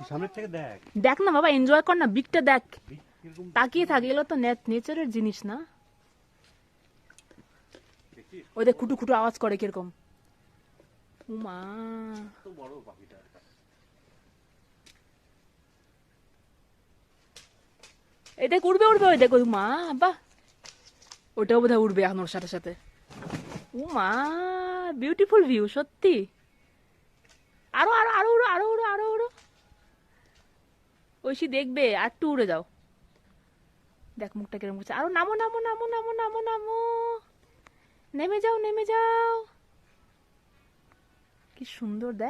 সামনের থেকে দেখ। দেখ না বাবা, এনজয় কর না, বিকটা দেখ, তাকিয়ে থাক, এগুলো তো নেচারের জিনিস না। ওই দেখ খুটু খুটু আওয়াজ করে কিরকম। উমা, তো বড় পাখিটা। এই দেখ উড়বে উড়বে, ওই দেখ, ওই মা, বাহ, ওটাও বোধহয় উড়বে এখন ওর সাথে সাথে। উমা, বিউটিফুল ভিউ সত্যি। আরো আরো আরো উড়ো, আরো উড়ো, আরো উড়ো। ঐশী দেখবে, আর একটু উড়ে যাও। দেখ মুখটা কিরম করছে, আরো নামো নামো নামো নামো নামো নামো, নেমে যাও নেমে যাও। কি সুন্দর দেখ।